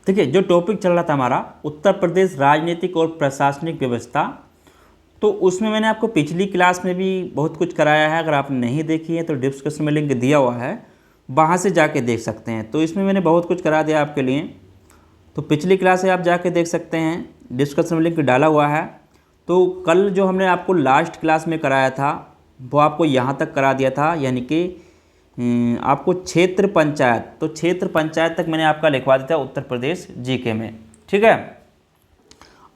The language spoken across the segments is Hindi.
देखिए जो टॉपिक चल रहा था हमारा उत्तर प्रदेश राजनीतिक और प्रशासनिक व्यवस्था, तो उसमें मैंने आपको पिछली क्लास में भी बहुत कुछ कराया है। अगर आपने नहीं देखी है तो डिस्क्रिप्शन में लिंक दिया हुआ है, वहाँ से जाके देख सकते हैं। तो इसमें मैंने बहुत कुछ करा दिया आपके लिए, तो पिछली क्लास से आप जाके देख सकते हैं, डिस्क्रिप्शन में लिंक डाला हुआ है। तो कल जो हमने आपको लास्ट क्लास में कराया था वो आपको यहाँ तक करा दिया था, यानी कि आपको क्षेत्र पंचायत, तो क्षेत्र पंचायत तक मैंने आपका लिखवा दिया था उत्तर प्रदेश जीके में। ठीक है,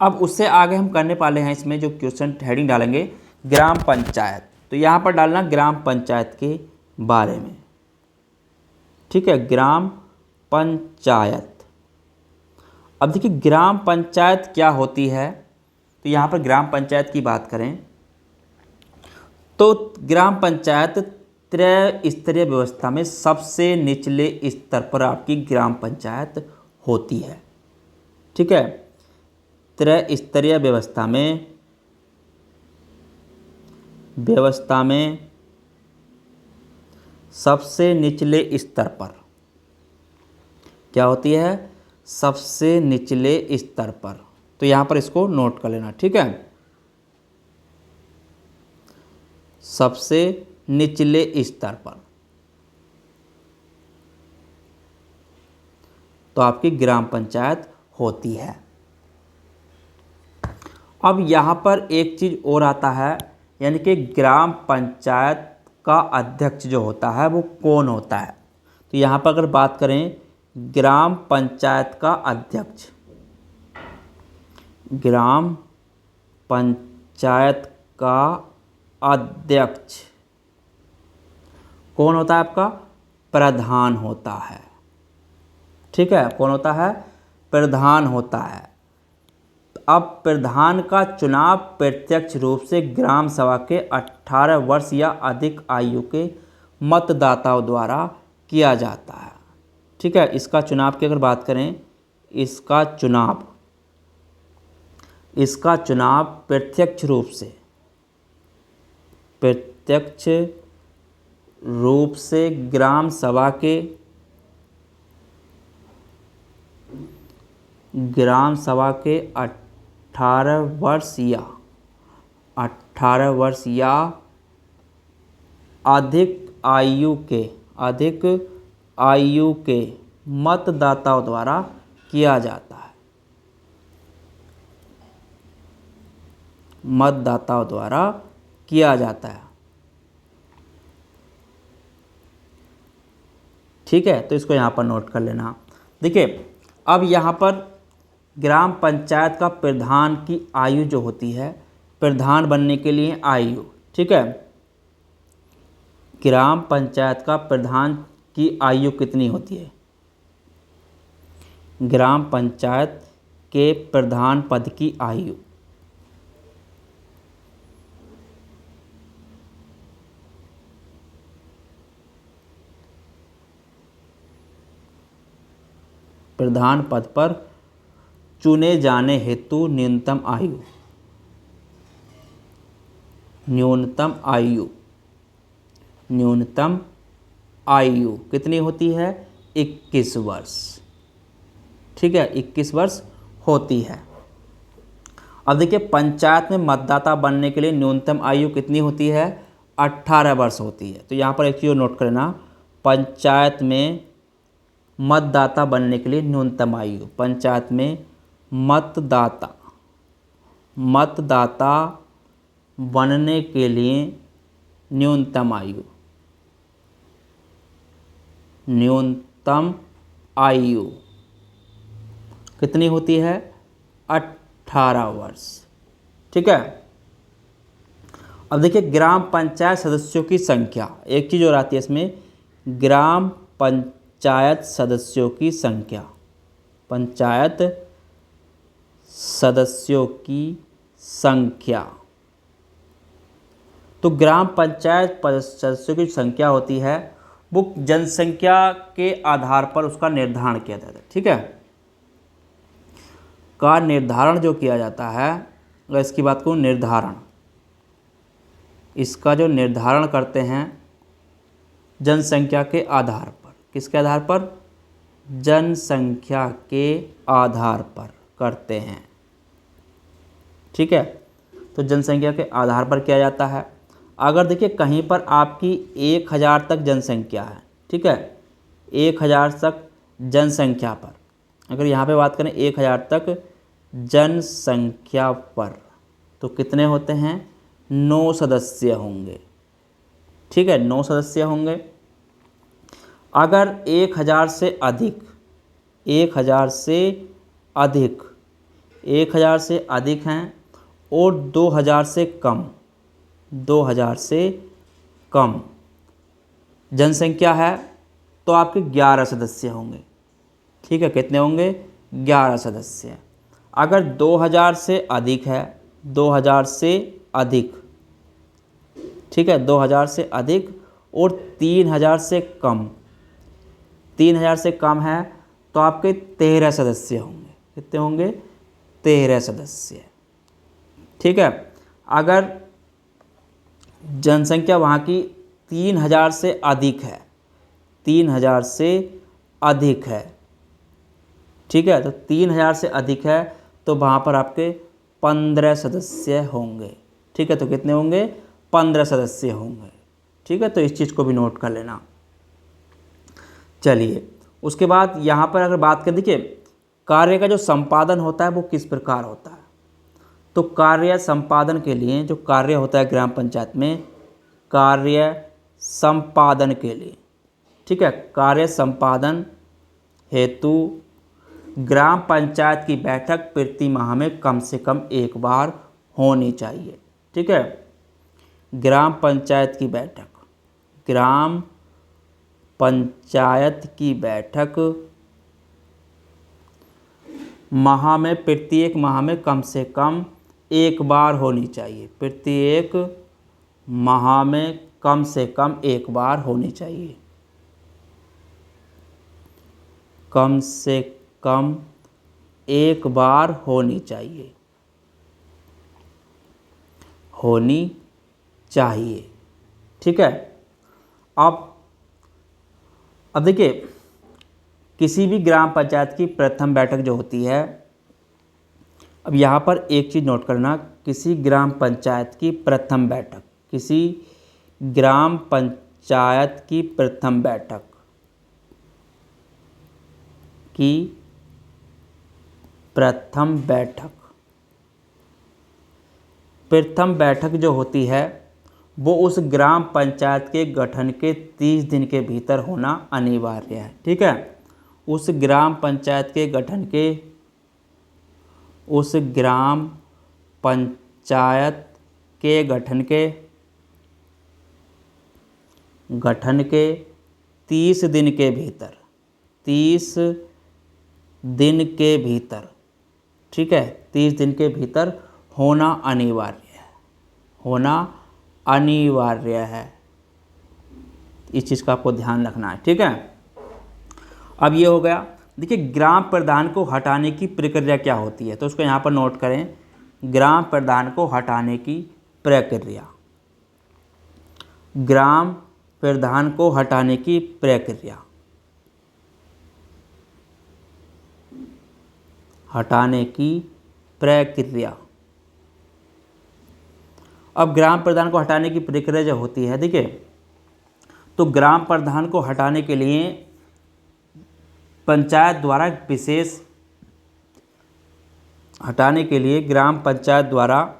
अब उससे आगे हम करने वाले हैं इसमें जो क्वेश्चन हेडिंग डालेंगे ग्राम पंचायत। तो यहाँ पर डालना ग्राम पंचायत के बारे में। ठीक है, ग्राम पंचायत। अब देखिए ग्राम पंचायत क्या होती है, तो यहाँ पर ग्राम पंचायत की बात करें तो ग्राम पंचायत त्रय-स्तरीय व्यवस्था में सबसे निचले स्तर पर आपकी ग्राम पंचायत होती है। ठीक है, त्रय-स्तरीय व्यवस्था में सबसे निचले स्तर पर क्या होती है, सबसे निचले स्तर पर। तो यहाँ पर इसको नोट कर लेना। ठीक है, सबसे निचले स्तर पर तो आपकी ग्राम पंचायत होती है। अब यहाँ पर एक चीज़ और आता है, यानी कि ग्राम पंचायत का अध्यक्ष जो होता है वो कौन होता है। तो यहाँ पर अगर बात करें ग्राम पंचायत का अध्यक्ष, ग्राम पंचायत का अध्यक्ष कौन होता है, आपका प्रधान होता है। ठीक है, कौन होता है, प्रधान होता है। अब प्रधान का चुनाव प्रत्यक्ष रूप से ग्राम सभा के 18 वर्ष या अधिक आयु के मतदाताओं द्वारा किया जाता है। ठीक है, इसका चुनाव की अगर बात करें, इसका चुनाव प्रत्यक्ष रूप से ग्राम सभा के 18 वर्ष या अधिक आयु के मतदाताओं द्वारा किया जाता है। मतदाताओं द्वारा किया जाता है। ठीक है, तो इसको यहाँ पर नोट कर लेना। देखिए अब यहाँ पर ग्राम पंचायत का प्रधान की आयु जो होती है, प्रधान बनने के लिए आयु, ठीक है, ग्राम पंचायत का प्रधान की आयु कितनी होती है, ग्राम पंचायत के प्रधान पद की आयु प्रधान पद पर चुने जाने हेतु न्यूनतम आयु कितनी होती है, 21 वर्ष। ठीक है, 21 वर्ष होती है। अब देखिए पंचायत में मतदाता बनने के लिए न्यूनतम आयु कितनी होती है, 18 वर्ष होती है। तो यहाँ पर एक चीज़ नोट करना, पंचायत में मतदाता बनने के लिए न्यूनतम आयु, पंचायत में मतदाता बनने के लिए न्यूनतम आयु कितनी होती है, 18 वर्ष। ठीक है, अब देखिए ग्राम पंचायत सदस्यों की संख्या, एक चीज़ और आती है इसमें, ग्राम पंचायत सदस्यों की संख्या, पंचायत सदस्यों की संख्या। तो ग्राम पंचायत सदस्यों की संख्या होती है वो जनसंख्या के आधार पर उसका निर्धारण किया जाता है। ठीक है, का निर्धारण जो किया जाता है, अगर इसकी बात करूँ निर्धारण, इसका जो निर्धारण करते हैं जनसंख्या के आधार पर, किसके आधार पर, जनसंख्या के आधार पर करते हैं। ठीक है, तो जनसंख्या के आधार पर किया जाता है। अगर देखिए कहीं पर आपकी 1000 तक जनसंख्या है, ठीक है, 1000 तक जनसंख्या पर, अगर यहाँ पे बात करें 1000 तक जनसंख्या पर, तो कितने होते हैं? 9 सदस्य होंगे। ठीक है, 9 सदस्य होंगे। अगर 1000 से अधिक, 1000 से अधिक, 1000 से अधिक हैं और 2000 से कम, 2000 से कम जनसंख्या है, तो आपके 11 सदस्य होंगे। ठीक है, कितने होंगे? 11 सदस्य। अगर 2000 से अधिक है, 2000 से अधिक, ठीक है, 2000 से अधिक और 3000 से कम, 3000 से कम है, तो आपके 13 सदस्य होंगे। कितने होंगे? 13 सदस्य। ठीक है, अगर जनसंख्या वहाँ की 3000 से अधिक है, 3000 से अधिक है, ठीक है, तो 3000 से अधिक है, तो वहाँ पर आपके 15 सदस्य होंगे। ठीक है, तो कितने होंगे? 15 सदस्य होंगे। ठीक है, तो इस चीज़ को भी नोट कर लेना। चलिए, उसके बाद यहाँ पर अगर बात करें, देखिए कार्य का जो संपादन होता है वो किस प्रकार होता है। तो कार्य संपादन के लिए जो कार्य होता है ग्राम पंचायत में, कार्य संपादन के लिए, ठीक है, कार्य संपादन हेतु ग्राम पंचायत की बैठक प्रति माह में कम से कम एक बार होनी चाहिए। ठीक है, ग्राम पंचायत की बैठक, ग्राम पंचायत की बैठक माह में, प्रत्येक माह में कम से कम एक बार होनी चाहिए। प्रत्येक माह में कम से कम एक बार होनी चाहिए। कम से कम एक बार होनी चाहिए, होनी चाहिए। ठीक है, अब देखिए किसी भी ग्राम पंचायत की प्रथम बैठक जो होती है, अब यहाँ पर एक चीज़ नोट करना, किसी ग्राम पंचायत की प्रथम बैठक, किसी ग्राम पंचायत की प्रथम बैठक की प्रथम बैठक जो होती है वो उस ग्राम पंचायत के गठन के 30 दिन के भीतर होना अनिवार्य है। ठीक है, उस ग्राम पंचायत के गठन के, उस ग्राम पंचायत के गठन के 30 दिन के भीतर, 30 दिन के भीतर, ठीक है, 30 दिन के भीतर होना अनिवार्य है, होना अनिवार्य है। इस चीज़ का आपको ध्यान रखना है। ठीक है, अब ये हो गया। देखिए ग्राम प्रधान को हटाने की प्रक्रिया क्या होती है, तो उसको यहाँ पर नोट करें। ग्राम प्रधान को हटाने की प्रक्रिया, ग्राम प्रधान को हटाने की प्रक्रिया, हटाने की प्रक्रिया। अब ग्राम प्रधान को हटाने की प्रक्रिया जो होती है, देखिए तो ग्राम प्रधान को हटाने के लिए पंचायत द्वारा विशेष, हटाने के लिए ग्राम पंचायत द्वारा,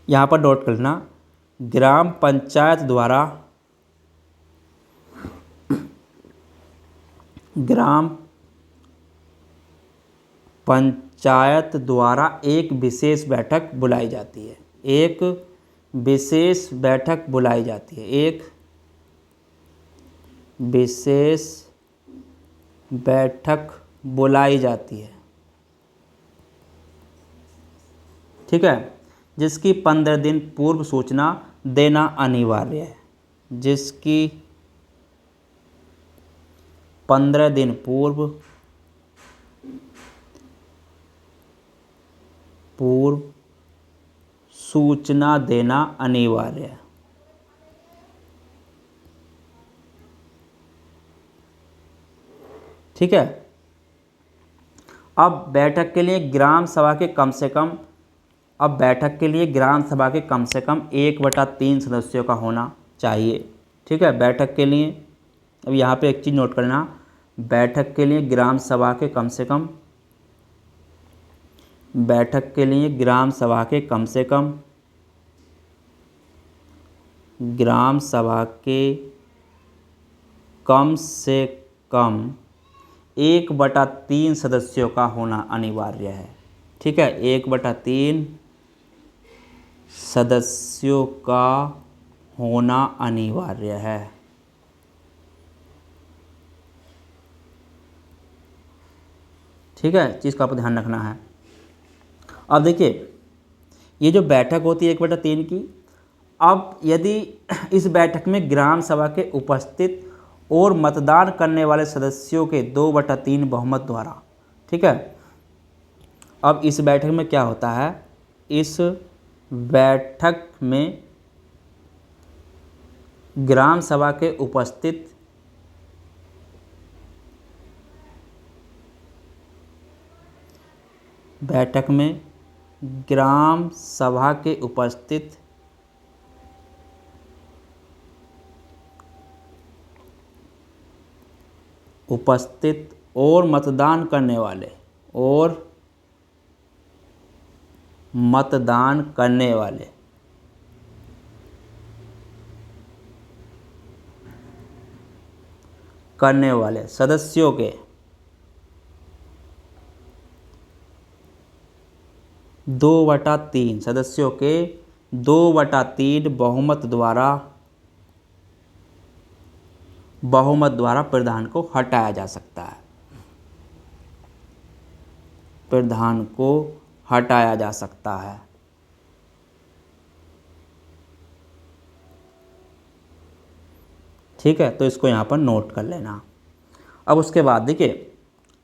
यहाँ पर नोट करना, ग्राम पंचायत द्वारा, ग्राम पंचायत द्वारा एक विशेष बैठक बुलाई जाती है, एक विशेष बैठक बुलाई जाती है, एक विशेष बैठक बुलाई जाती है। ठीक है, जिसकी 15 दिन पूर्व सूचना देना अनिवार्य है, जिसकी 15 दिन पूर्व सूचना देना अनिवार्य है। ठीक है। अब बैठक के लिए ग्राम सभा के कम से कम, अब बैठक के लिए ग्राम सभा के कम से कम 1/3 सदस्यों का होना चाहिए। ठीक है, बैठक के लिए, अब यहाँ पे एक चीज़ नोट करना, बैठक के लिए ग्राम सभा के कम से कम, बैठक के लिए ग्राम सभा के कम से कम, ग्राम सभा के कम से कम 1/3 सदस्यों का होना अनिवार्य है। ठीक है, 1/3 सदस्यों का होना अनिवार्य है। ठीक है, चीज़ का आपको ध्यान रखना है। अब देखिए, ये जो बैठक होती है 1/3 की, अब यदि इस बैठक में ग्राम सभा के उपस्थित और मतदान करने वाले सदस्यों के 2/3 बहुमत द्वारा, ठीक है, अब इस बैठक में क्या होता है, इस बैठक में ग्राम सभा के उपस्थित बैठक में ग्राम सभा के उपस्थित और मतदान करने वाले, और मतदान करने वाले सदस्यों के 2/3 सदस्यों के 2/3 बहुमत द्वारा प्रधान को हटाया जा सकता है, प्रधान को हटाया जा सकता है। ठीक है, तो इसको यहाँ पर नोट कर लेना। अब उसके बाद देखिए,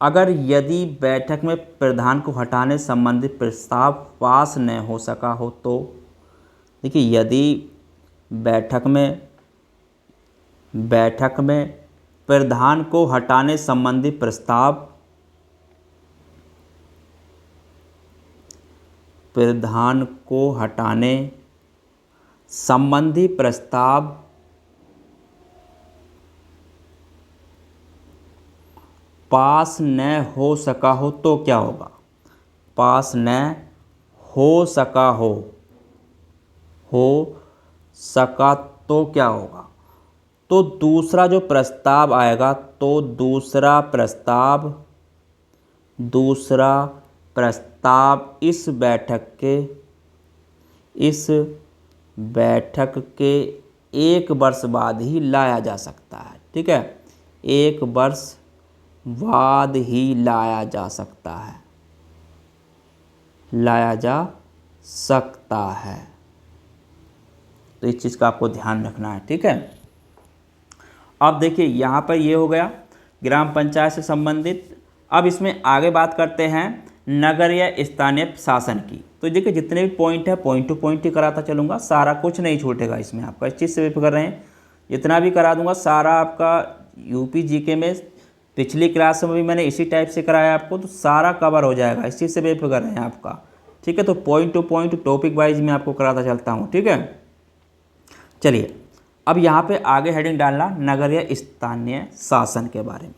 अगर यदि बैठक में प्रधान को हटाने संबंधी प्रस्ताव पास न हो सका हो तो, देखिए, यदि बैठक में प्रधान को हटाने संबंधी प्रस्ताव पास न हो सका हो तो क्या होगा, पास न हो सका तो क्या होगा, तो दूसरा जो प्रस्ताव आएगा, तो दूसरा प्रस्ताव इस बैठक के 1 वर्ष बाद ही लाया जा सकता है। ठीक है, 1 वर्ष बाद ही लाया जा सकता है, तो इस चीज़ का आपको ध्यान रखना है। ठीक है, अब देखिए, यहाँ पर ये हो गया ग्राम पंचायत से संबंधित। अब इसमें आगे बात करते हैं नगर या स्थानीय शासन की। तो देखिए, जितने भी पॉइंट है पॉइंट टू पॉइंट ही कराता चलूँगा, सारा कुछ नहीं छूटेगा इसमें आपका, इस चीज़ से बेफिक्र रहें, जितना भी करा दूंगा सारा आपका यूपी जीके में पिछली क्लास में भी मैंने इसी टाइप से कराया आपको, तो सारा कवर हो जाएगा, इस चीज़ से बेफिक्र रहें आपका। ठीक है, तो point two point topic wise मैं आपको कराता चलता हूँ। ठीक है, चलिए, अब यहाँ पे आगे हेडिंग डालना नगरीय स्थानीय शासन के बारे में।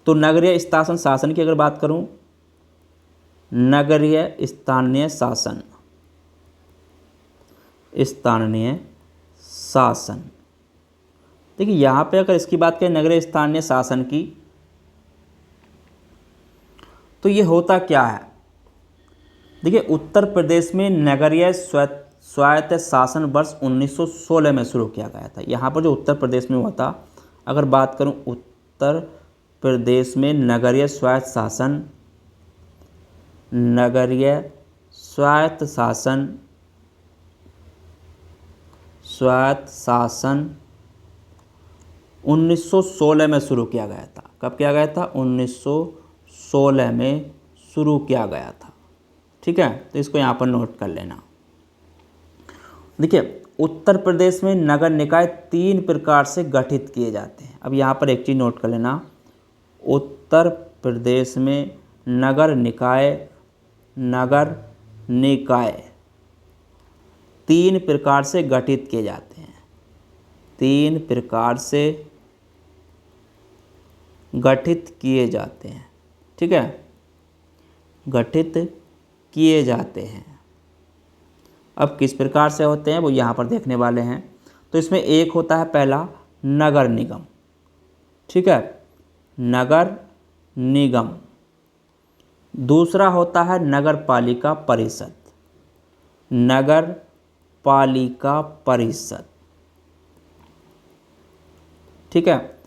तो नगरीय शासन की अगर बात करूँ, नगरीय स्थानीय शासन, देखिए, यहाँ पे अगर इसकी बात करें नगरीय स्थानीय शासन की, तो ये होता क्या है, देखिए, उत्तर प्रदेश में नगरीय स्वायत्त शासन वर्ष 1916 में शुरू किया गया था। यहाँ पर जो उत्तर प्रदेश में हुआ था, अगर बात करूँ उत्तर प्रदेश में नगरीय स्वायत्त शासन 1916 में शुरू किया गया था। कब किया गया था? 1916 में शुरू किया गया था। ठीक है, तो इसको यहाँ पर नोट कर लेना। देखिए, उत्तर प्रदेश में नगर निकाय 3 प्रकार से गठित किए जाते हैं। अब यहाँ पर एक चीज़ नोट कर लेना, उत्तर प्रदेश में नगर निकाय 3 प्रकार से गठित किए जाते हैं। 3 प्रकार से गठित किए जाते हैं, ठीक है, गठित किए जाते हैं। अब किस प्रकार से होते हैं वो यहाँ पर देखने वाले हैं। तो इसमें एक होता है पहला नगर निगम, ठीक है, नगर निगम। दूसरा होता है नगर पालिका परिषद, नगर पालिका परिषद, ठीक है।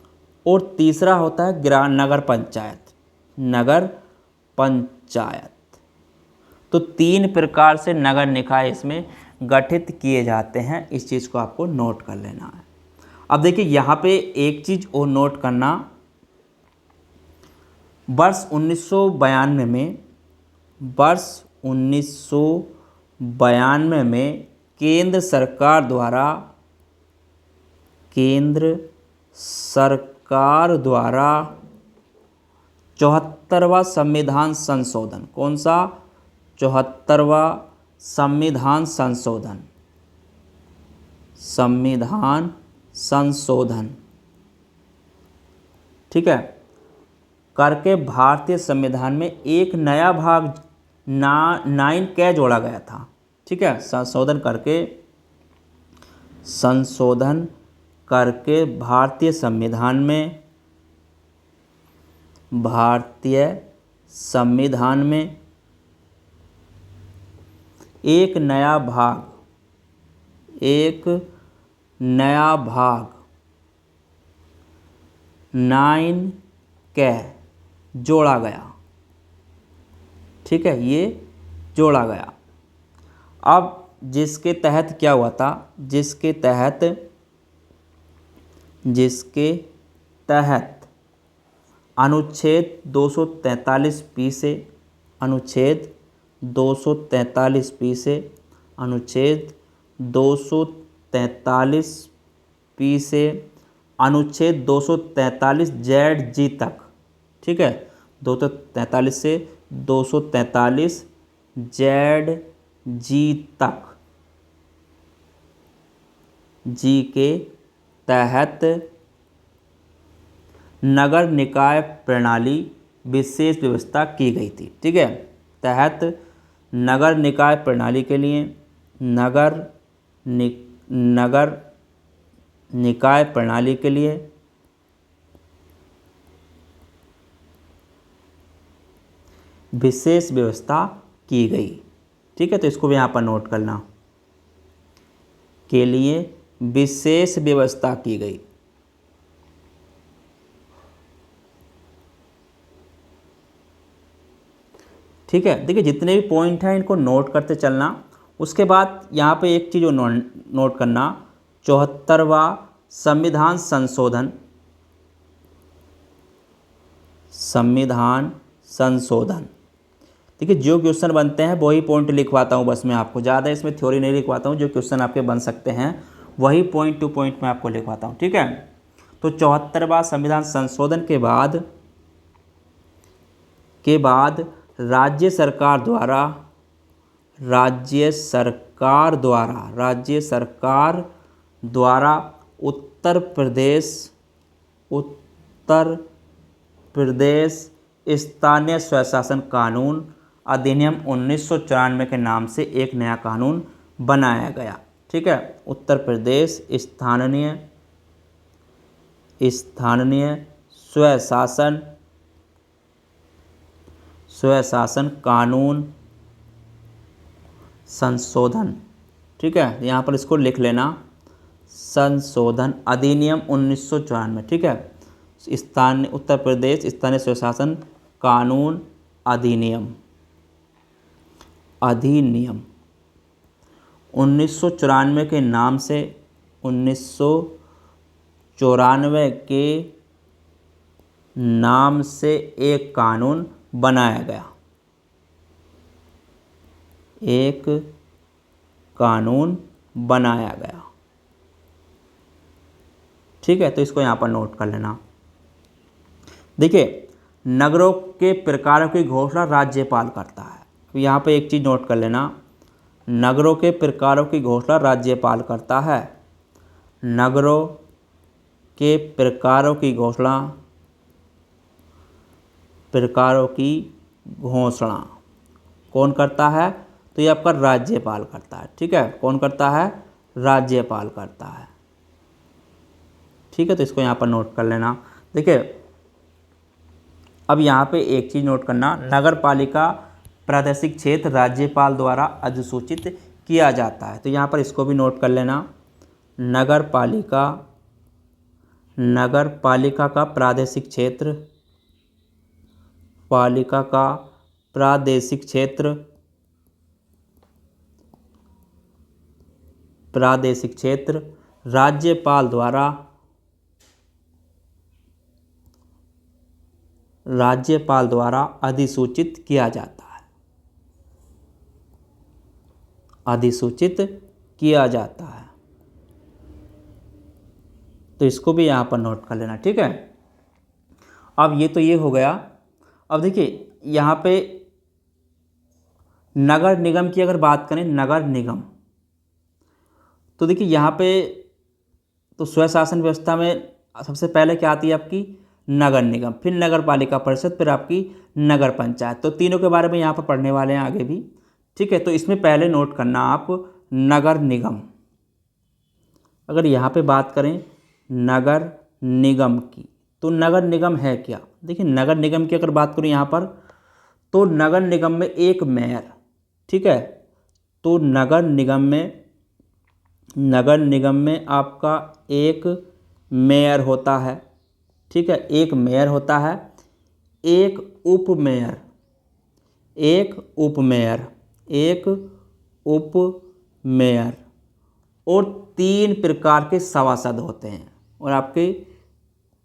और तीसरा होता है नगर पंचायत, नगर पंचायत। तो 3 प्रकार से नगर निकाय इसमें गठित किए जाते हैं। इस चीज़ को आपको नोट कर लेना है। अब देखिए यहाँ पे एक चीज़ और नोट करना, वर्ष 1992 में, वर्ष 1992 में केंद्र सरकार द्वारा 74वां संविधान संशोधन, कौन सा? 74वां संविधान संशोधन, ठीक है, करके भारतीय संविधान में एक नया भाग 9K जोड़ा गया था, ठीक है। संशोधन करके भारतीय संविधान में एक नया भाग 9K जोड़ा गया, ठीक है, ये जोड़ा गया। अब जिसके तहत क्या हुआ था, जिसके तहत अनुच्छेद 243 से अनुच्छेद 243 से अनुच्छेद 243 से अनुच्छेद 243 ZG तक, ठीक है, 243 से 243 ZG तक जी के तहत नगर निकाय प्रणाली विशेष व्यवस्था की गई थी, ठीक है। तहत नगर निकाय प्रणाली के लिए नगर निकाय प्रणाली के लिए विशेष व्यवस्था की गई, ठीक है। तो इसको भी यहाँ पर नोट करना, के लिए विशेष व्यवस्था की गई, ठीक है। देखिए जितने भी पॉइंट हैं इनको नोट करते चलना। उसके बाद यहाँ पे एक चीज़ नोट करना, 74वां संविधान संशोधन। देखिए जो क्वेश्चन बनते हैं वही पॉइंट लिखवाता हूँ बस मैं आपको, ज़्यादा इसमें थ्योरी नहीं लिखवाता हूँ। जो क्वेश्चन आपके बन सकते हैं वही पॉइंट टू पॉइंट मैं आपको लिखवाता हूँ, ठीक है। तो 74वां संविधान संशोधन के बाद राज्य सरकार द्वारा उत्तर प्रदेश स्थानीय स्वशासन कानून अधिनियम 1994 के नाम से एक नया कानून बनाया गया, ठीक है। उत्तर प्रदेश स्थानीय स्वशासन कानून संशोधन, ठीक है। यहाँ पर इसको लिख लेना, संशोधन अधिनियम 1994, ठीक है। उत्तर प्रदेश स्थानीय स्वशासन कानून अधिनियम 1994 के नाम से 1994 के नाम से एक कानून बनाया गया, एक कानून बनाया गया, ठीक है। तो इसको यहाँ पर नोट कर लेना। देखिए नगरों के प्रकारों की घोषणा राज्यपाल करता है। तो यहाँ पे एक चीज़ नोट कर लेना, नगरों के प्रकारों की घोषणा राज्यपाल करता है। नगरों के प्रकारों की घोषणा कौन करता है? तो ये आपका राज्यपाल करता है। ठीक है, कौन करता है? राज्यपाल करता है। ठीक है, तो इसको यहाँ पर नोट कर लेना। देखिए, अब यहाँ पे एक चीज़ नोट करना, नगर पालिका प्रादेशिक क्षेत्र राज्यपाल द्वारा अधिसूचित किया जाता है। तो यहाँ पर इसको भी नोट कर लेना, नगर पालिका का प्रादेशिक क्षेत्र, प्रादेशिक क्षेत्र राज्यपाल द्वारा अधिसूचित किया जाता है। तो इसको भी यहाँ पर नोट कर लेना। ठीक है, अब ये हो गया। अब देखिए यहाँ पे नगर निगम की अगर बात करें, नगर निगम, तो देखिए यहाँ पे तो स्वशासन व्यवस्था में सबसे पहले क्या आती है आपकी? नगर निगम, फिर नगर पालिका परिषद, फिर आपकी नगर पंचायत। तो तीनों के बारे में यहाँ पर पढ़ने वाले हैं आगे भी। ठीक है, तो इसमें पहले नोट करना आप नगर निगम। अगर यहाँ पे बात करें नगर निगम की, तो नगर निगम है क्या? देखिए, नगर निगम की अगर बात करूँ यहाँ पर, तो नगर निगम में एक मेयर, ठीक है, तो नगर निगम में आपका एक मेयर होता है। ठीक है, एक मेयर होता है, एक उपमेयर और 3 प्रकार के सभासद होते हैं। और आपके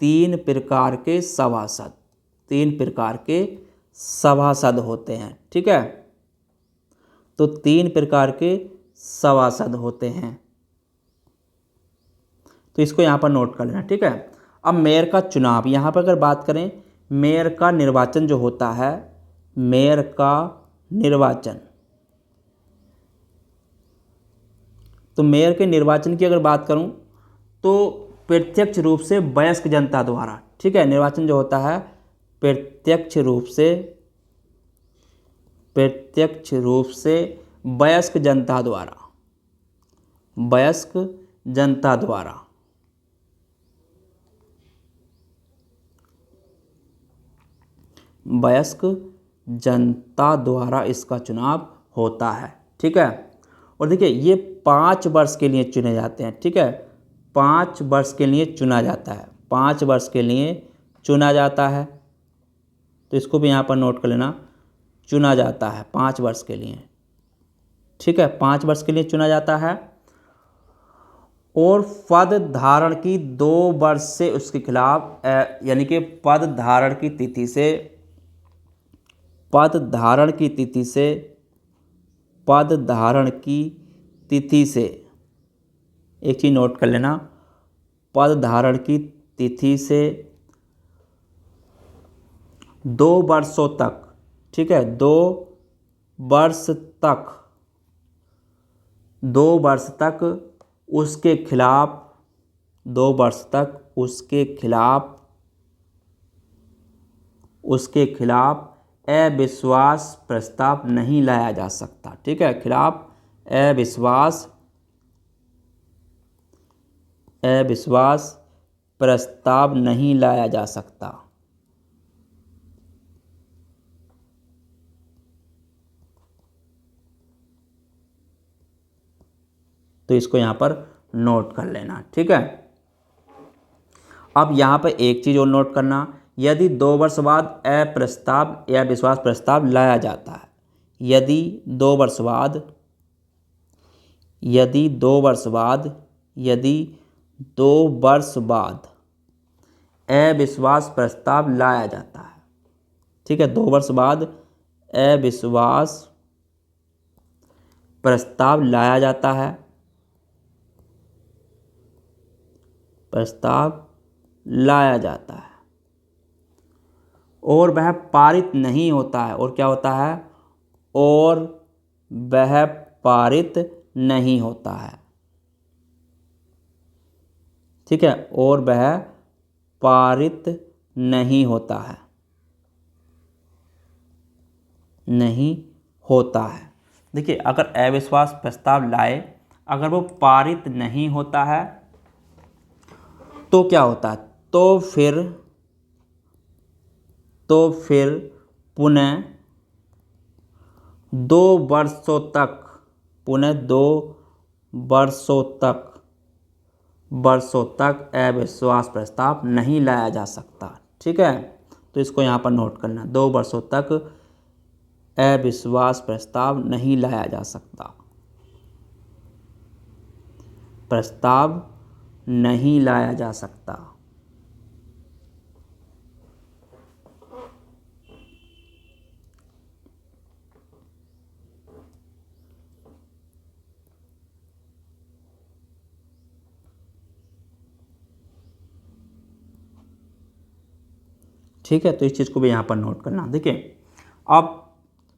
3 प्रकार के सभासद होते हैं। ठीक है, तो 3 प्रकार के सभासद होते हैं। तो इसको यहाँ पर नोट कर लेना। ठीक है, अब मेयर का चुनाव, यहाँ पर अगर बात करें मेयर का निर्वाचन जो होता है, मेयर का निर्वाचन, तो मेयर के निर्वाचन की अगर बात करूं तो प्रत्यक्ष रूप से वयस्क जनता द्वारा, ठीक है, निर्वाचन जो होता है प्रत्यक्ष रूप से वयस्क जनता द्वारा इसका चुनाव होता है। ठीक है, और देखिए ये 5 वर्ष के लिए चुने जाते हैं। ठीक है, 5 वर्ष के लिए चुना जाता है। तो इसको भी यहाँ पर नोट कर लेना, चुना जाता है 5 वर्ष के लिए। ठीक है, 5 वर्ष के लिए चुना जाता है। और पद धारण की 2 वर्ष से उसके खिलाफ यानी कि पद धारण की तिथि से एक चीज़ नोट कर लेना, पद धारण की तिथि से 2 वर्षों तक, ठीक है, 2 वर्ष तक उसके खिलाफ अविश्वास प्रस्ताव नहीं लाया जा सकता। ठीक है, खिलाफ अविश्वास प्रस्ताव नहीं लाया जा सकता। तो इसको यहाँ पर नोट कर लेना। ठीक है, अब यहाँ पर एक चीज़ और नोट करना, यदि 2 वर्ष बाद अप्रस्ताव या विश्वास प्रस्ताव लाया जाता है, यदि 2 वर्ष बाद अविश्वास प्रस्ताव लाया जाता है। ठीक है, 2 वर्ष बाद अविश्वास प्रस्ताव लाया जाता है, और वह पारित नहीं होता है। और क्या होता है? और वह पारित नहीं होता है। ठीक है, और वह पारित नहीं होता है, नहीं होता है। देखिए, अगर अविश्वास प्रस्ताव लाए, अगर वो पारित नहीं होता है तो क्या होता है? तो फिर पुनः 2 वर्षों तक, पुनः 2 वर्षों तक अविश्वास प्रस्ताव नहीं लाया जा सकता। ठीक है, तो इसको यहाँ पर नोट करना, 2 वर्षों तक अविश्वास प्रस्ताव नहीं लाया जा सकता, प्रस्ताव नहीं लाया जा सकता। ठीक है, तो इस चीज़ को भी यहाँ पर नोट करना। देखिए, अब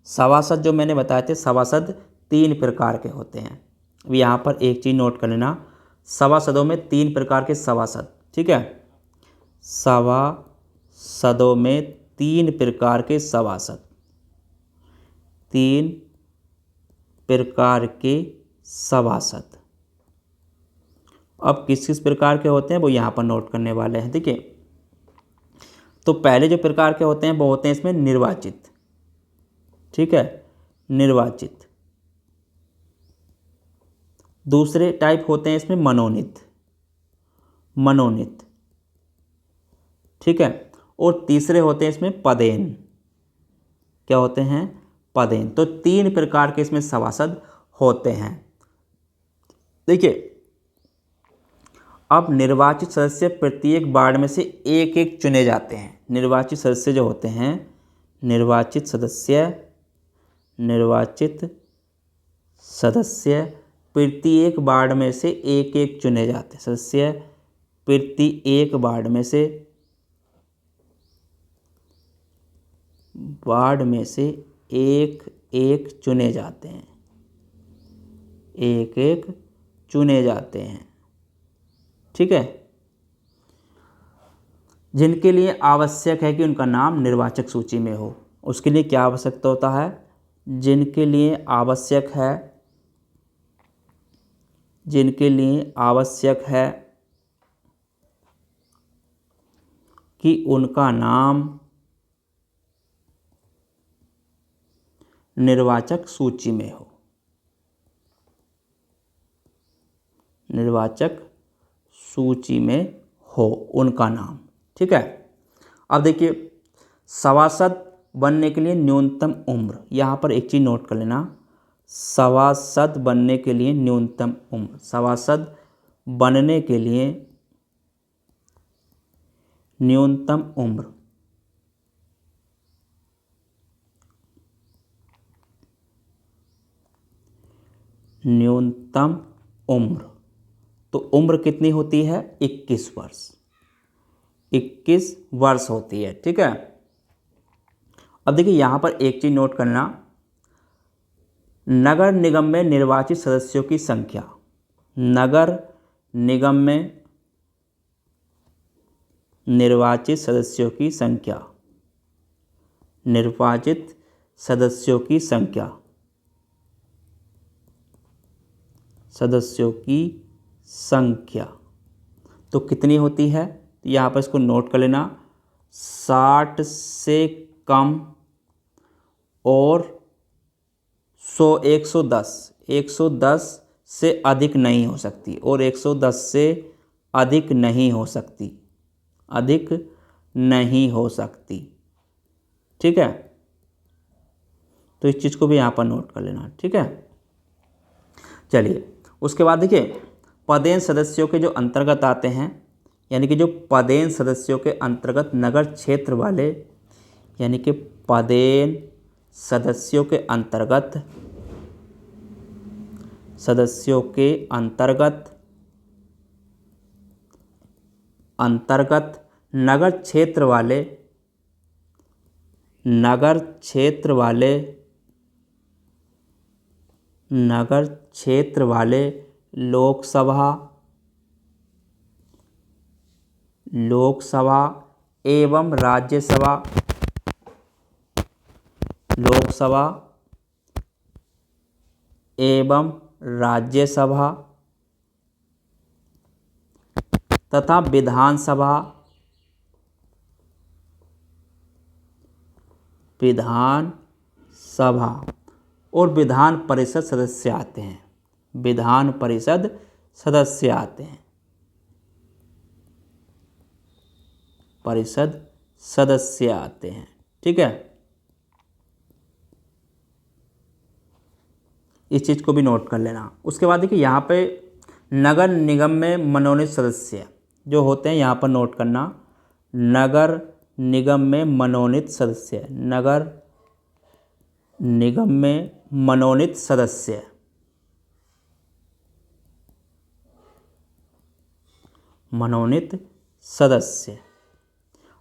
सभासद जो मैंने बताए थे, सभासद 3 प्रकार के होते हैं। अब यहाँ पर एक चीज़ नोट कर लेना, सभासदों में 3 प्रकार के सभासद। ठीक है, सभासदों में 3 प्रकार के सभासद, 3 प्रकार के सभासद। अब किस किस प्रकार के होते हैं वो यहाँ पर नोट करने वाले हैं। देखिए, तो पहले जो प्रकार के होते हैं वो होते हैं इसमें निर्वाचित। ठीक है, निर्वाचित। दूसरे टाइप होते हैं इसमें मनोनीत, मनोनीत। ठीक है, और तीसरे होते हैं इसमें पदेन। क्या होते हैं? पदेन। तो 3 प्रकार के इसमें सभासद होते हैं। देखिए, अब निर्वाचित सदस्य प्रत्येक वार्ड में से एक एक चुने जाते हैं। निर्वाचित सदस्य जो होते हैं, निर्वाचित सदस्य प्रत्येक वार्ड में से एक एक चुने जाते हैं। सदस्य प्रत्येक वार्ड में से एक एक चुने जाते हैं, एक एक चुने जाते हैं। ठीक है, जिनके लिए आवश्यक है कि उनका नाम निर्वाचक सूची में हो। उसके लिए क्या आवश्यकता होता है? जिनके लिए आवश्यक है कि उनका नाम निर्वाचक सूची में हो, निर्वाचक सूची में हो उनका नाम। ठीक है, अब देखिए, सभासद बनने के लिए न्यूनतम उम्र, यहाँ पर एक चीज़ नोट कर लेना, सभासद बनने के लिए न्यूनतम उम्र, सभासद बनने के लिए न्यूनतम उम्र, न्यूनतम उम्र, तो उम्र कितनी होती है? 21 वर्ष, 21 वर्ष होती है। ठीक है, अब देखिए, यहाँ पर एक चीज़ नोट करना, नगर निगम में निर्वाचित सदस्यों की संख्या, नगर निगम में निर्वाचित सदस्यों की संख्या, निर्वाचित सदस्यों की संख्या, सदस्यों की संख्या तो कितनी होती है? यहाँ पर इसको नोट कर लेना, 60 से कम और 110 से अधिक नहीं हो सकती, और 110 से अधिक नहीं हो सकती, अधिक नहीं हो सकती। ठीक है, तो इस चीज़ को भी यहाँ पर नोट कर लेना। ठीक है, चलिए, उसके बाद देखिए, पदेन सदस्यों के जो अंतर्गत आते हैं, यानी कि जो पदेन सदस्यों के अंतर्गत नगर क्षेत्र वाले, यानी कि पदेन सदस्यों के अंतर्गत नगर क्षेत्र वाले नगर क्षेत्र वाले लोकसभा एवं राज्यसभा तथा विधानसभा और विधान परिषद सदस्य आते हैं। विधान परिषद सदस्य आते हैं। परिषद सदस्य आते हैं। ठीक है, इस चीज़ को भी नोट कर लेना। उसके बाद देखिए यहाँ पे नगर निगम में मनोनीत सदस्य जो होते हैं, यहाँ पर नोट करना, नगर निगम में मनोनीत सदस्य, नगर निगम में मनोनीत सदस्य, मनोनीत सदस्य।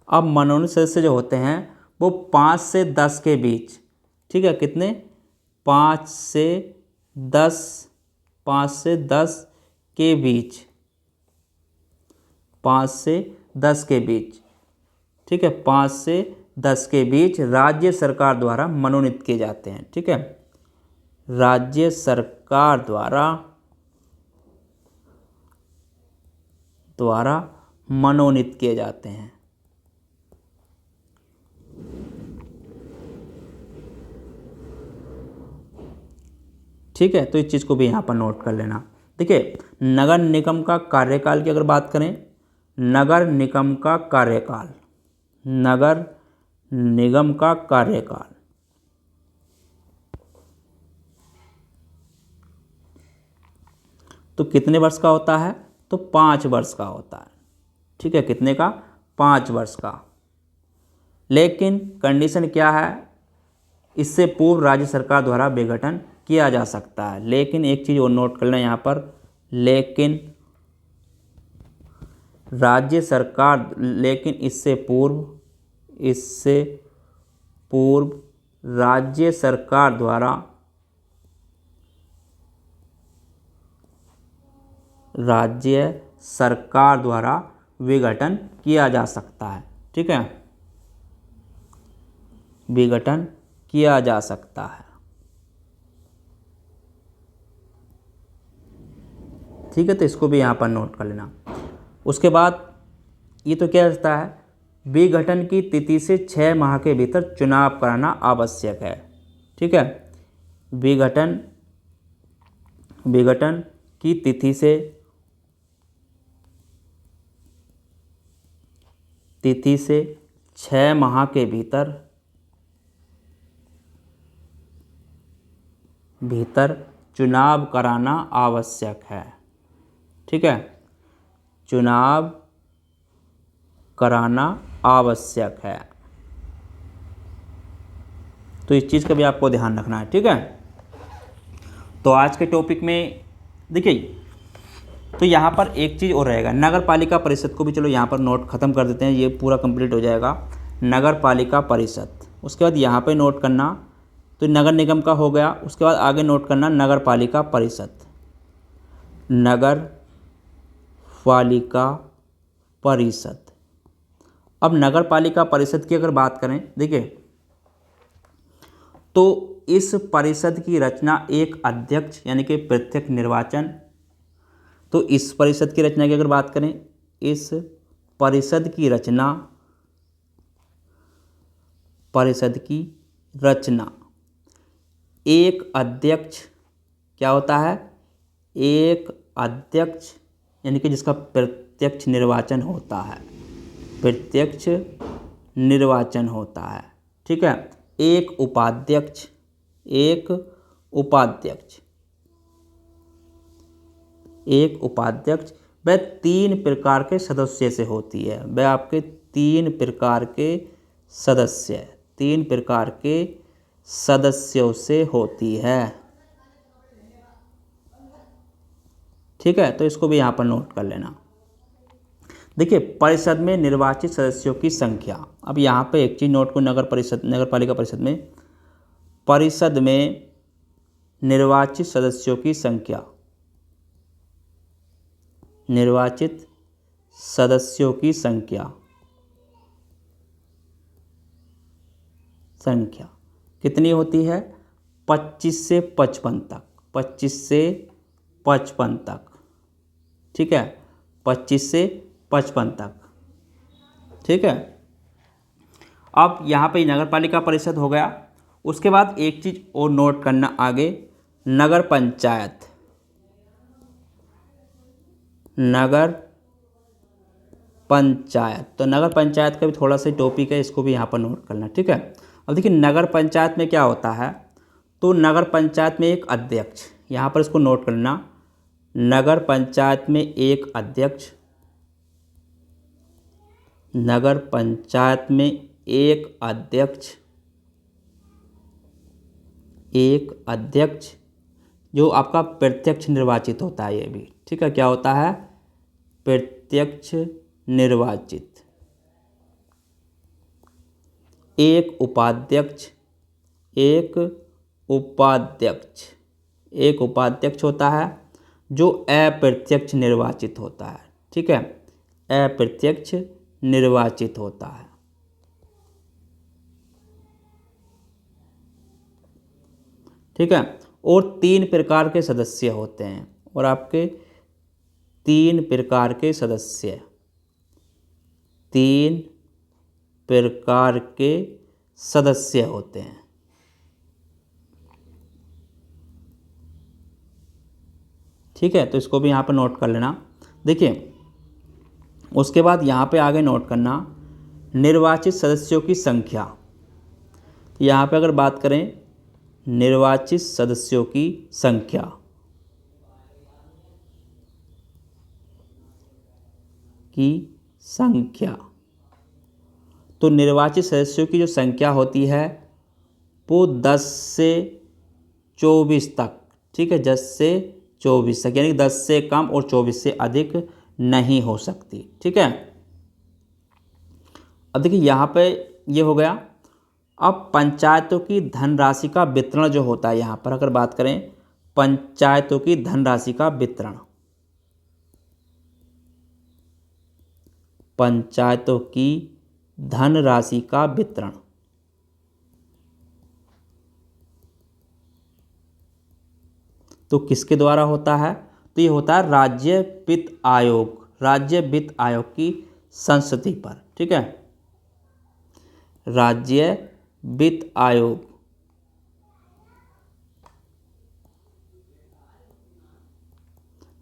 अब मनोनीत सदस्य जो होते हैं वो 5 से 10 के बीच, ठीक है, कितने, 5 से 10 के बीच, 5 से 10 के बीच, ठीक है, 5 से 10 के बीच राज्य सरकार द्वारा मनोनीत किए जाते हैं। ठीक है, राज्य सरकार द्वारा मनोनीत किए जाते हैं। ठीक है, तो इस चीज़ को भी यहाँ पर नोट कर लेना। देखिए, नगर निगम का कार्यकाल की अगर बात करें, नगर निगम का कार्यकाल, नगर निगम का कार्यकाल तो कितने वर्ष का होता है, तो 5 वर्ष का होता है। ठीक है, कितने का, 5 वर्ष का। लेकिन कंडीशन क्या है, इससे पूर्व राज्य सरकार द्वारा विघटन किया जा सकता है। लेकिन एक चीज़ और नोट कर लें यहाँ पर, लेकिन राज्य सरकार, लेकिन इससे पूर्व राज्य सरकार द्वारा विघटन किया जा सकता है। ठीक है, विघटन किया जा सकता है। ठीक है, तो इसको भी यहाँ पर नोट कर लेना। उसके बाद ये तो क्या रहता है, विघटन की तिथि से 6 माह के भीतर चुनाव कराना आवश्यक है। ठीक है, विघटन की तिथि से 6 माह के भीतर चुनाव कराना आवश्यक है। ठीक है, चुनाव कराना आवश्यक है। तो इस चीज़ का भी आपको ध्यान रखना है। ठीक है, तो आज के टॉपिक में देखिए, तो यहाँ पर एक चीज़ और रहेगा, नगर पालिका परिषद को भी चलो यहाँ पर नोट ख़त्म कर देते हैं, ये पूरा कंप्लीट हो जाएगा। नगर पालिका परिषद, उसके बाद यहाँ पे नोट करना, तो नगर निगम का हो गया। उसके बाद आगे नोट करना नगर पालिका परिषद, नगर पालिका परिषद। अब नगर पालिका परिषद की अगर बात करें, देखिए, तो इस परिषद की रचना एक अध्यक्ष यानी कि प्रत्यक्ष निर्वाचन, तो इस परिषद की रचना की अगर बात करें, इस परिषद की रचना एक अध्यक्ष, क्या होता है, एक अध्यक्ष यानी कि जिसका प्रत्यक्ष निर्वाचन होता है, प्रत्यक्ष निर्वाचन होता है। ठीक है, एक उपाध्यक्ष वह 3 प्रकार के सदस्य से होती है। वह आपके 3 प्रकार के सदस्यों से होती है। ठीक है, तो इसको भी यहाँ पर नोट कर लेना। देखिए, परिषद में निर्वाचित सदस्यों की संख्या, अब यहाँ पे एक चीज़ नोट को, नगर पालिका परिषद में निर्वाचित सदस्यों की संख्या, निर्वाचित सदस्यों की संख्या कितनी होती है? 25 से 55 तक, 25 से 55 तक, ठीक है, 25 से 55 तक, ठीक है। अब यहाँ पे नगर पालिका परिषद हो गया। उसके बाद एक चीज़ और नोट करना आगे, नगर पंचायत, नगर पंचायत। तो नगर पंचायत का भी थोड़ा सा टॉपिक है, इसको भी यहाँ पर नोट करना, ठीक है। अब देखिए नगर पंचायत में क्या होता है, तो नगर पंचायत में एक अध्यक्ष, यहाँ पर इसको नोट करना, नगर पंचायत में एक अध्यक्ष, नगर पंचायत में एक अध्यक्ष, जो आपका प्रत्यक्ष निर्वाचित होता है, ये भी ठीक है, क्या होता है? प्रत्यक्ष निर्वाचित। एक उपाध्यक्ष होता है जो अप्रत्यक्ष निर्वाचित होता है, ठीक है, अप्रत्यक्ष निर्वाचित होता है, ठीक है। और 3 प्रकार के सदस्य होते हैं, और आपके 3 प्रकार के सदस्य, 3 प्रकार के सदस्य होते हैं, ठीक है। तो इसको भी यहाँ पर नोट कर लेना। देखिए उसके बाद यहाँ पे आगे नोट करना, निर्वाचित सदस्यों की संख्या। यहाँ पे अगर बात करें निर्वाचित सदस्यों की संख्या, तो निर्वाचित सदस्यों की जो संख्या होती है वो 10 से 24 तक, ठीक है, 10 से 24 तक, यानी 10 से कम और 24 से अधिक नहीं हो सकती, ठीक है। अब देखिए यहाँ पे ये हो गया। अब पंचायतों की धनराशि का वितरण जो होता है, यहाँ पर अगर बात करें पंचायतों की धनराशि का वितरण, पंचायतों की धनराशि का वितरण, तो किसके द्वारा होता है? तो ये होता है राज्य वित्त आयोग की संस्तुति पर, ठीक है, राज्य वित्त आयोग,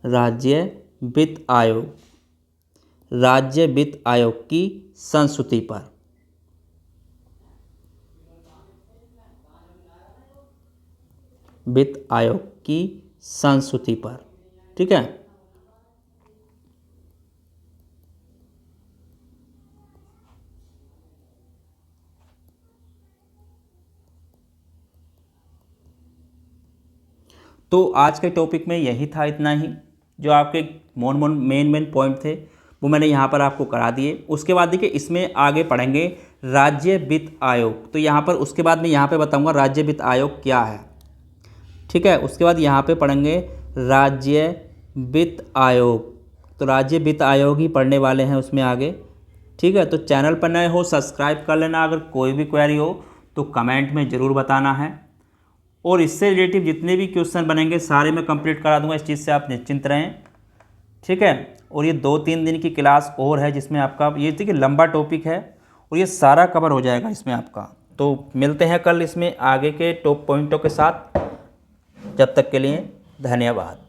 राज्य वित्त आयोग की संस्तुति पर, वित्त आयोग की संस्तुति पर, ठीक है। तो आज के टॉपिक में यही था, इतना ही। जो आपके मेन पॉइंट थे वो मैंने यहाँ पर आपको करा दिए। उसके बाद देखिए इसमें आगे पढ़ेंगे राज्य वित्त आयोग। तो यहाँ पर उसके बाद मैं यहाँ पे बताऊँगा राज्य वित्त आयोग क्या है, ठीक है। उसके बाद यहाँ पे पढ़ेंगे राज्य वित्त आयोग। तो राज्य वित्त आयोग ही पढ़ने वाले हैं उसमें आगे, ठीक है। तो चैनल पर नए हो सब्सक्राइब कर लेना। अगर कोई भी क्वेरी हो तो कमेंट में ज़रूर बताना है, और इससे रिलेटिव जितने भी क्वेश्चन बनेंगे सारे मैं कंप्लीट करा दूंगा, इस चीज़ से आप निश्चिंत रहें, ठीक है। और ये 2-3 दिन की क्लास और है जिसमें आपका ये देखिए लंबा टॉपिक है और ये सारा कवर हो जाएगा इसमें आपका। तो मिलते हैं कल इसमें आगे के टॉप पॉइंटों के साथ। जब तक के लिए धन्यवाद।